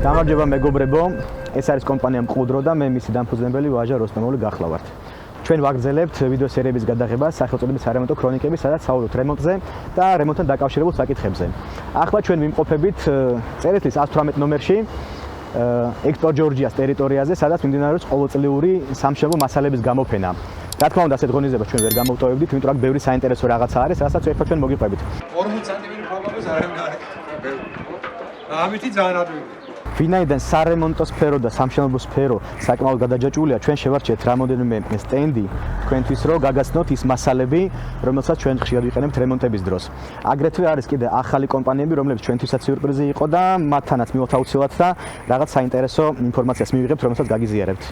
გამარჯობა მეგობრებო, ეს არის კომპანია მყუდრო და მე მისი დამფუძნებელი ვაჟა როსტომოვი გახლავართ. ჩვენ ვაგრძელებთ ვიდეო სერიების გადაღებას სახელწოდების სარემონტო ქრონიკები, სადაც საუბრობთ რემონტზე და რემონტთან დაკავშირებულ საკითხებზე. ახლა ჩვენ ვიმყოფებით წერეთლის 118 ნომერში ექსპორტ ჯორჯიას ტერიტორიაზე, სადაც მიმდინარეობს ყოველწლიური სამშენებლო მასალების გამოფენა. რა თქმა უნდა, ასეთ ღონისძიებას ჩვენ ვერ გამოვტოვებდით, იმიტომ რომ ბევრი საინტერესო რაღაცა არის, რასაც ერთად ჩვენ მოგიყვებით. 40 სანტიმეტრი ფარფლებს არ არის. ამითი ძალიან ადვილი. ვინაიდან სარემონტო სფერო და სამშენებლო სფერო საკმაოდ გადაჯაჭვულია, ჩვენ შევარჩიეთ რამოდენიმე სტენდი თქვენთვის, რომ გაგაცნოთ ის მასალები, რომელსაც ჩვენ ხშირად ვიყენებთ რემონტების დროს. აგრეთვე არის კიდე ახალი კომპანიები, რომლებიც ჩვენთვისაც სიურპრიზი იყო და მათთანაც მივხვდით აუცილებლად და რაღაც საინტერესო ინფორმაციას მივიღებთ, რომელსაც გაგიზიარებთ.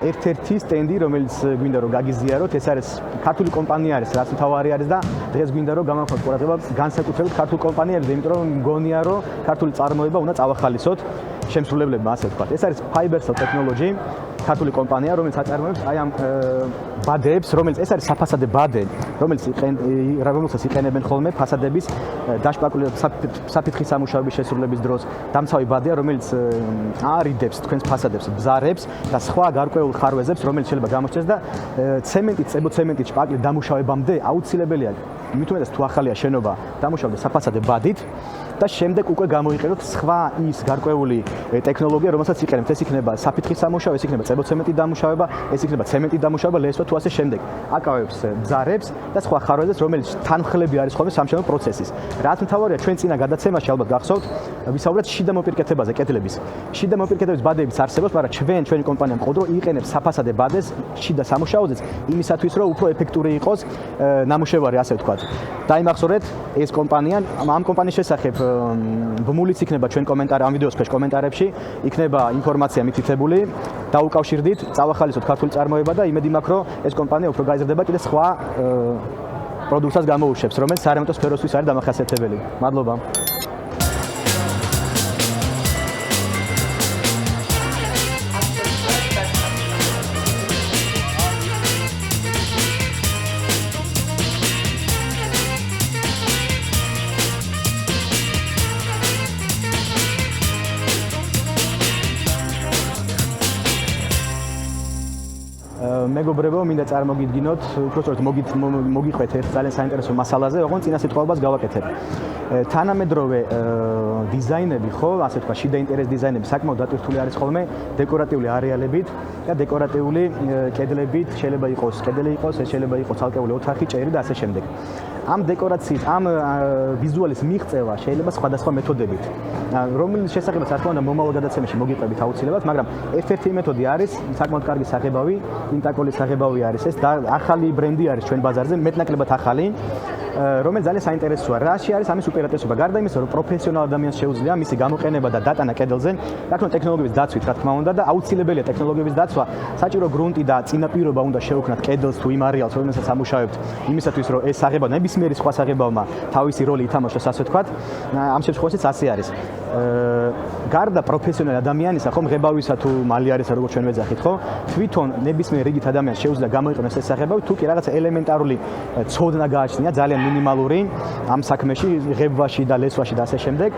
ერთ-ერთი სტენდი, რომელიც გვინდა რომ გაგიზიაროთ, ეს არის ქართული კომპანია არის, რაც მთავარი არის და დღეს გვინდა რომ გამოვხოთ ყურადღება განსაკუთრებით ქართულ კომპანიებზე, იმიტომ რომ მგონია რომ ქართული წარმოება უნდა წავახალისოთ შემსრულებლებმა, ასე ვთქვათ. ეს არის Fibercell Technology, ქართული კომპანია, რომელიც აწარმოებს აი ამ ბადეებს, რომელიც ეს არის საფასადე ბადე, რომელსაც იყენებენ ხოლმე ფასადების დაშპაკული საფრთხის სამუშაოების შესრულების დროს. დამცავი ბადეა, რომელიც არიდებს თქვენს ფასადებს, ბზარებს და სხვა გარკვეულ ხარვეზებს, რომელიც შეიძლება გამოჩნდეს და ცემენტით, წებოცემენტით შპაკლის დამუშავებამდე აუცილებელია, მით უმეტეს თუ ახალია შენობა, დამუშავდეს საფასადე ბადით. და შემდეგ უკვე გამოიყენოთ სხვა ის გარკვეული ტექნოლოგია, რომელსაც იყენებთ. ეს იქნება საფრთხის სამუშაო, ეს იქნება წებოცემენტის დამუშავება, ეს იქნება ცემენტის დამუშავება, ლესვა თუ ასე შემდეგ. აკავებს ბზარებს და სხვა ხარვეზებს, რომელიც თანმხლები არის ხოლმე სამშენებლო პროცესის. რაც მთავარია, ჩვენ წინა გადაცემაში ალბათ გახსოვთ, ვისაუბრეთ შიდა მოპირკეთებაზე, კედლების. შიდა მოპირკეთების ბადეების არსებობს, მაგრამ ჩვენი კომპანია მყუდრო იყენებს საფასადე ბადეს შიდა სამუშაოზეც, იმისათვის, რომ უფრო ეფექტური იყოს ნამუშევარი, ასე ვთქვათ. დაიმახსოვრეთ ეს კომპანია, ამ კომპანიის შესახებ ბმულიც იქნება ჩვენ ამ ვიდეოს ქვეშ კომენტარებში, იქნება ინფორმაცია მითითებული, დაუკავშირდით, წავახალისოთ ქართული წარმოება და იმედი მაქვს, რომ ეს კომპანია უფრო გაიზრდება კიდე სხვა პროდუქტსაც გამოუშვებს, რომელიც სარემონტო სფეროსთვის არის დამახასიათებელი. მადლობა. მეგობრებო, მინდა წარმოგიდგინოთ, უბრალოდ მოგიყვეთ ერთ ძალიან საინტერესო მასალაზე, ოღონდ წინა სიტყვაობას გავაკეთებ. თანამედროვე დიზაინები, ხო, ასე ვთქვათ, შიდა ინტერიერის დიზაინები საკმაოდ დატვირთული არის ხოლმე დეკორატიული არეალებით და დეკორატიული კედლებით, შეიძლება იყოს კედელი იყოს, ეს შეიძლება იყოს ცალკეული ოთახი, ჭერი და ასე შემდეგ. ამ დეკორაციის, ამ ვიზუალის მიღწევა შეიძლება სხვადასხვა მეთოდებით, რომელიც შესაძლებელია, რა თქმა უნდა, მომავალ გადაცემაში მოგიყვებით აუცილებლად, მაგრამ ერთ-ერთი მეთოდი არის საკმაოდ კარგი საღებავი, ინტაკოლის საღებავი არის ეს და ახალი ბრენდი არის ჩვენ ბაზარზე, მეტნაკლებად ახალი, რომელიც ძალიან საინტერესოა. რაში არის ამის უპირატესობა? გარდა იმისა, რომ პროფესიონალ ადამიანს შეუძლია მისი გამოყენება და დატანა კედელზე, რა თქმა უნდა, ტექნოლოგიების დაცვით, რა თქმა უნდა, და აუცილებელია ტექნოლოგიების დაცვა, საჭირო გრუნტი და წინაპირობა უნდა შეუქმნათ კედელს თუ იმ არეალს, რომელსაც ამუშავებთ, იმისათვის, რომ ეს საღებავი ნებისმიერი სხვა საღებავმა თავისი როლი ითამაშოს, ასე ვთქვათ. ამ შემთხვევაშიც ასე არის. გარდა პროფესიონალ ადამიანისა, ხო, მღებავისა თუ მალიერისა, როგორც ჩვენ ვეძახით, ხო, თვითონ ნებისმიერ რიგით ადამიანს შეუძლია გამოიყენოს ეს საღებავი, თუ კი რაღაცა ელემენტარული ცოდნა გააჩნია, ძალიან მინიმალური ამ საქმეში, ღებვაში და ლესვაში და ასე შემდეგ,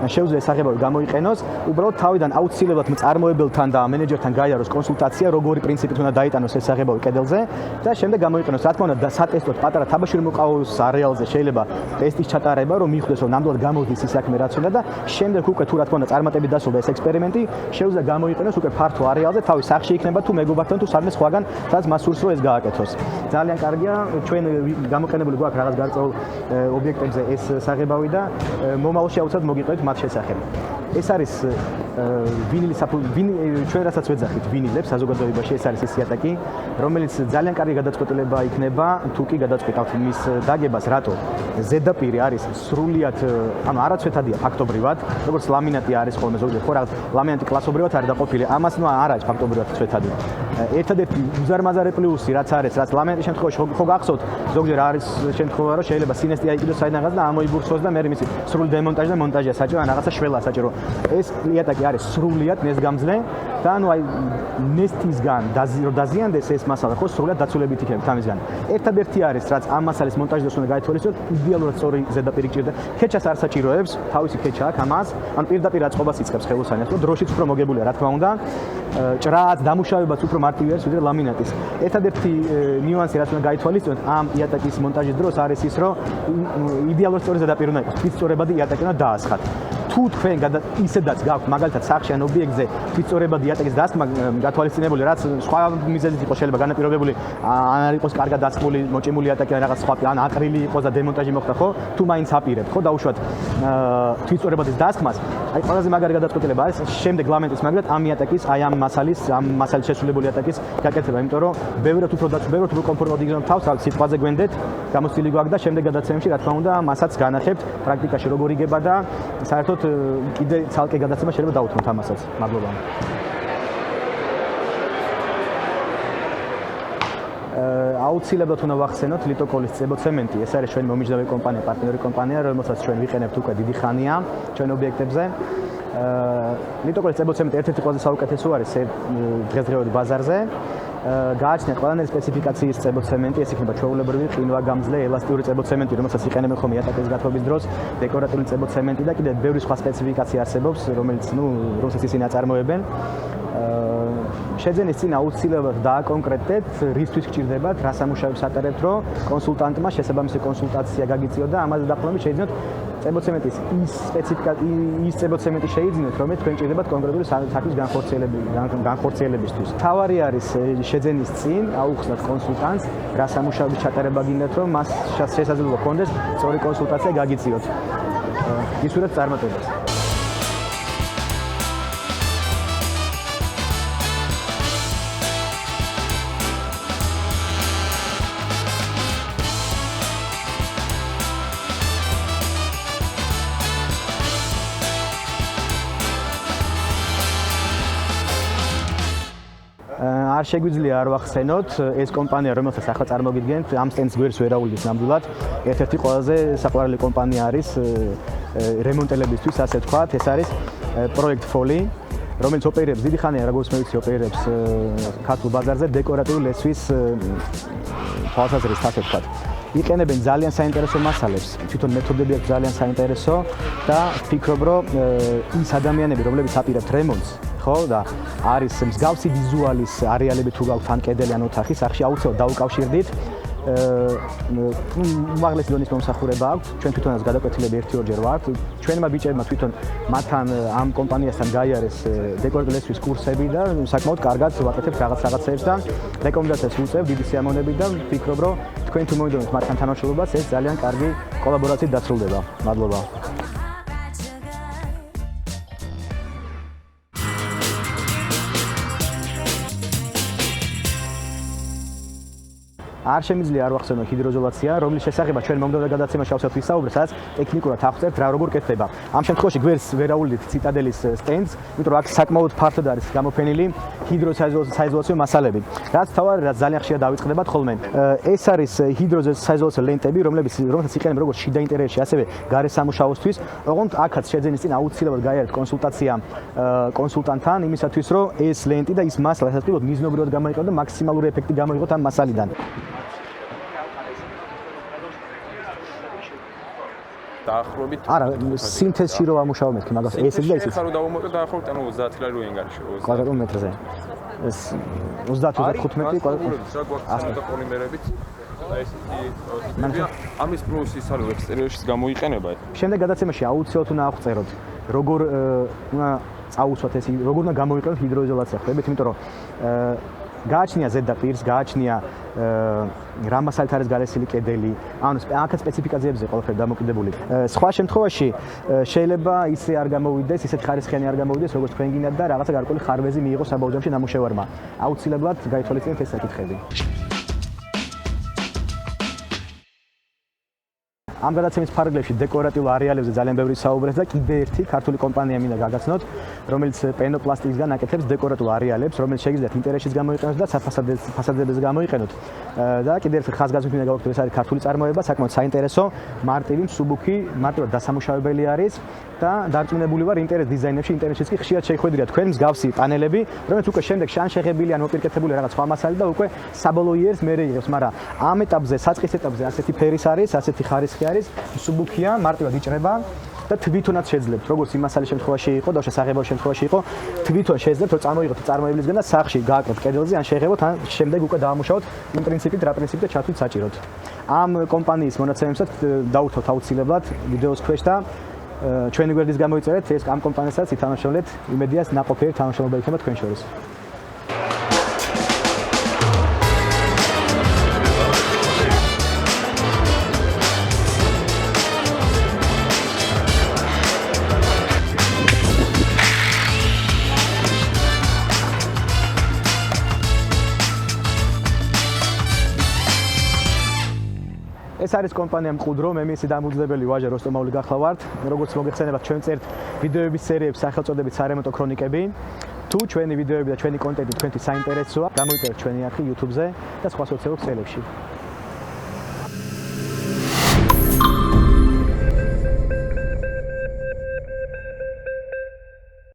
შეუძლია საღებავი გამოიყენოს, უბრალოდ თავიდან აუცილებლად მწარმოებელთან და მენეჯერთან გაიაროს კონსულტაცია, როგორი პრინციპით უნდა დაიტანოს ეს საღებავი კედელზე და შემდეგ გამოიყენოს. რა თქმა უნდა, სატესტოდ პატარა თაბაშირი მოყავს არეალზე შეიძლება ტესტის ჩატარება, რომ მიხვდეს, რომ ნამდვილად გამოდის ის საქმე რაც უნდა და შემდეგ უკვე თუ რა თქმა უნდა წარმატებით დასრულდა ეს ექსპერიმენტი, შეუძლია გამოიყენოს უკვე ფართო არეალზე, თავის სახლში იქნება თუ მეგობართან თუ სადმე სხვაგან, სადაც მას სურს რომ ეს გააკეთოს. ძალიან კარგია, ჩვენ გამოყენებული გვაქვს რაღაც გარკვეულ ობიექტებზე ეს საღებავი და მომავალში აუცილებლად მოგიყვებით მათ შესახებ. ეს არის ვინილის ჩვენ რასაც ვეძახით ვინილებს საზოგადოებაში ეს არის ის იატაკი, რომელიც ძალიან კარგი გადაწყვეტილება იქნება თუ კი გადაწყვეტავთ მის დაგებას, რატო? ზედაპირი არის სრულიად, ანუ არაცვეთადია ფაქტობრივად, როგორც ლამინატი არის ხოლმე ზოგადად, ხო რაღაც ლამინატი კლასობრივად არის დაყოფილი. ამას ნუ არ არის ფაქტობრივად ცვეთადი. ერთადერთი უზარმაზარი პლუსი რაც არის, რაც ლამინატის შემთხვევაში ხო გახსოვთ, ზოგჯერ არის შემთხვევა, რომ შეიძლება სინესტი აიყიდოს საიდანღაც და ამოიბურსოს და მე მისი სრული დემონტაჟი და მონტაჟია საჭირო, ან რაღაცა შველა საჭირო. ეს იატაკი არის სრულიად ნესგამძლე და ანუ აი ნესტისგან დაზიანდეს ეს მასალა, ხო სრულიად დაცულებით იქნება თამისგან. ერთადერთი არის, რაც ამ მასალის მონტაჟს უნდა გაითვალისწინოთ, იდეალურად სწორი ზედაპირი გჭირდება. ქეჩას არ საჭიროებს, თავისი ქეჩა აქვს ამას, ან პირდაპირ აწყობას იწყებს ხელოსანი, ხო დროშიც უფრო მოგებულია, რა თქმა უნდა. ჭრაც დამუშავებაც უფრო მარტივი არის ვიდრე ლამინატის. ერთადერთი ნიუანსი რაც უნდა გაითვალისწინოთ ამ იატაკის მონტაჟის დროს არის ის, რომ იდეალურად სწორი ზედაპირი უნდა იყოს, თვითწორებადი იატაკი უნდა დაასხათ. თუ თქვენ ისედაც გაქვთ მაგალითად სახში ან ობიექტზე თვითწორებადი იატაკის დასხმა გათვალისწინებული, რაც სხვა მიზეზით იყოს შეიძლება განაპირობებული, ან არ იყოს კარგად დასხმული, მოჭიმული იატაკი ან რაღაც სხვა, ან აკრილი იყოს და დემონტაჟი მოხდა, ხო? თუ მაინც აპირებთ, ხო, დაუშვათ თვითწორებადის დასხმას, აი ყველაზე მაგარი გადაწყვეტილება არის შემდეგ ლამენტის მაგალითად ამ იატაკის, აი ამ მასალის შესრულებული იატაკის გაკეთება, იმიტომ რომ ბევრად უფრო კომფორტულად იგრძნობ თავს, სიტყვაზე გვენდეთ, გამოცდილი გვაქვს და შემდეგ გადაცემებში რა თქმა უნდა მასაც განახებთ პრაქტიკაში როგორ იგება და საერთოდ კიდე ცალკე გადაცემა შეიძლება დავუთმოთ ამასაც. მადლობა. აუცილებლად უნდა ვახსენოთ ლიტოკოლის წებოცემენტი. ეს არის ჩვენი მომიჯნავე კომპანია, პარტნიორი კომპანია, რომელსაც ჩვენ ვიყენებთ უკვე დიდი ხანია ჩვენ ობიექტებზე. ლიტოკოლის წებოცემენტი ერთ-ერთი ყველაზე საუკეთესო არის დღესდღეობით ბაზარზე. გააჩნიათ ყველანაირი სპეციფიკაციის წებოცემენტი, ეს იქნება ჩვეულებრივი, ყინვაგამძლე, ელასტიური წებოცემენტი, რომელსაც იყენებენ ხოლმე იატაკის გათბობის დროს, დეკორატიული წებოცემენტი და კიდევ ბევრი სხვა სპეციფიკაცია არსებობს, რომელსაც ისინი აწარმოებენ. შეძენის წინ აუცილებლად დააკონკრეტეთ, რისთვის გჭირდებათ, რა სამუშაოებს ატარებთ, რომ კონსულტანტმა შესაბამისი კონსულტაცია გაგიწიოთ და ამაზე დაყრდნობით შეიძინოთ წებოცემენტის ის წებოცემენტი შეიძინოთ, რომელიც თქვენ გჭირდებათ კონკრეტული საქმის განხორციელებისთვის. თავარი არის შეძენის წინ აუხსნათ კონსულტანტს, რა სამუშაოების ჩატარება გინდათ, რომ მას შესაძლებლობა ჰქონდეს სწორი კონსულტაცია გაგიწიოთ. ისურვებთ წარმატებას. არ შეგვიძლია არ ვახსენოთ ეს კომპანია, რომელსაც ახლა წარმოგიდგენთ, ამ სტენდს გვერდს ვერაულის ნამდვილად. ერთ-ერთი ყველაზე საყვარელი კომპანია არის რემონტელებისთვის, ასე ვთქვათ. ეს არის პროექტ ფოლი, რომელიც ოპერირებს დიდი ხანია, როგორც მე ვიცი, ოპერირებს ქართულ ბაზარზე დეკორატიული ლესვის თვალსაზრისით, ასე ვთქვათ. იყენებენ ძალიან საინტერესო მასალებს, თვითონ მეთოდები აქვს ძალიან საინტერესო და ვფიქრობ, რომ ის ადამიანები, რომლებიც აპირებთ რემონტს, ხო და არის მსგავსი ვიზუალის არეალები თუ გაქვთ ან კედელი ან ოთახი, სახში აუცილებლად დაუკავშირდით. უმაღლესი დონის მომსახურება აქვს. ჩვენ თვითონაც გადაკვეთილები 1-2 ვართ. ჩვენმა ბიჭებმა თვითონ მათთან ამ კომპანიასთან გაიარეს დეკორატიული ლესვის კურსები და საკმაოდ კარგად ვაკეთებთ რაღაცებს და რეკომენდაციას ვუწევ დიდი სიამოვნებით და ვფიქრობ, რომ თქვენ თუ მოვიდოდეთ მათთან თანამშრომლობას, ეს ძალიან კარგი კოლაბორაციით დასრულდება. მადლობა. არ შემიძლია არ ვახსენო ჰიდროიზოლაცია, რომლის შესახებაც ჩვენ მომდევნო გადაცემაში ავსვათ ვისაუბრეთ, სადაც ტექნიკურად აღწერთ რა როგორ კეთდება. ამ შემთხვევაში გვერდს ვერაულით ციტადელის სტენდს, იმიტომ რომ აქ საკმაოდ ფართოდ არის გამოფენილი ჰიდროსაიზოლაციო მასალები. რაც თავარი, რაც ძალიან ხშირად დავიწყდებათ ხოლმე. ეს არის ჰიდროსაიზოლაციო ლენტები, რომელსაც იყენებენ როგორც შიდა ინტერიერში, ასევე გარე სამუშაოსთვის. ოღონდ აქაც შეძენის წინ აუცილებლად გაიარეთ კონსულტაცია კონსულტანტთან, იმისათვის რომ ეს ლენტი და ის მასალა სასწრაფოდ მიზნობრივად გამოიყენოთ და მაქსიმალური ეფექტი გამოიღოთ ამ მასალიდან. დაახლოებით არა, სინთეზში რო ვამუშაო მეთქი, მაგას ესეც და ესეც. ხარო დავუმატო დაახლოებით 30 კილო ენგარში კვადრატულ მეტრზე. ეს 30-35 მეტრი კვადრატულ. რა გვაქვს და პოლიმერებით და ესეთი ამის პლუსი ის არის ექსტერიერშიც გამოიყენება. შემდეგ გადაცემაში აუცილებლად უნდა აღწეროთ, როგორ წაუსვათ ეს, როგორ უნდა გამოიყენოთ ჰიდროიზოლაცია ხდებით, იმიტომ რომ გააჩნია ზედაპირს, გააჩნია რა მასალით არის გალესილი კედელი, ანუ აქაც სპეციფიკაციებზე ყველაფერი დამოკიდებული. სხვა შემთხვევაში შეიძლება ისე არ გამოვიდეს, ისეთ ხარისხიანი არ გამოვიდეს, როგორც თქვენ გინდათ და რაღაცა გარკვეული ხარვეზი მიიღოს საბაუჯამში ნამუშევარმა. აუცილებლად გაითვალისწინეთ ეს საკითხები. ამ გადაცემის ფარგლებში დეკორატიულ არეალებზე ძალიან ბევრი საუბრეს და კიდე ერთი ქართული კომპანია მინდა გაგაცნოთ, რომელიც პენოპლასტიკისგან აკეთებს დეკორატიულ არეალებს, რომელიც შეგიძლიათ ინტერიერშიც გამოიყენოთ და ფასადებზე გამოიყენოთ. და კიდე ერთი ხაზგასმით მინდა გავაკეთოთ, ეს არის ქართული წარმოება, საკმაოდ საინტერესო, მარტივი, მსუბუქი, მარტივად დასამუშავებელი არის და დარწმუნებული ვარ ინტერიერის დიზაინებში, ინტერიერშიც კი ხშირად შეიხვედრია თქვენ მსგავსი პანელები, რომელიც უკვე შემდეგ შანშեղებული ან მოპირკეთებული რაღაც სხვა მასალით და უკვე საბოლოო იერს მერე იღებს, მაგრამ ამ ეტაპზე, საწყის ეტაპზე ასეთი ფერის არის, ასეთი ხარისხი არის, მსუბუქია, მარტივად იჭრება და თვითონაც შეძლებთ, როგორც იმ მასალის შემთხვევაში იყო და შესაძლებელი შემთხვევაში იყო, თვითონ შეძლებთ, რომ წარმოიღოთ წარმოებლისგან და სახში გააკეთოთ კედელზე, ან შეღებოთ, ან შემდეგ უკვე დაამუშავოთ იმ პრინციპით, რა პრინციპით ჩათვლით საჭიროთ. ამ კომპანიის მონაცემებსაც დავურთოთ აუცილებლად ვიდეოს ქვეშ და ჩვენი გვერდის გამოიწერეთ, ეს ამ კომპანიასაც ითამაშოთ, იმედია ნაყოფიერი თანამშრომლობა იქნება თქვენ შორის. ეს არის კომპანია მყუდრო, მე მისი დამფუძნებელი ვაჟა როსტომაული გახლავართ. როგორც მოგეხსენებათ, ჩვენ წერთ ვიდეოების სერიებს სახელწოდებით სარემონტო ქრონიკები. თუ ჩვენი ვიდეოები და ჩვენი კონტენტი თქვენთვის საინტერესოა, გამოიწერეთ ჩვენი არხი YouTube-ზე და სხვა სოციალურ ქსელებში.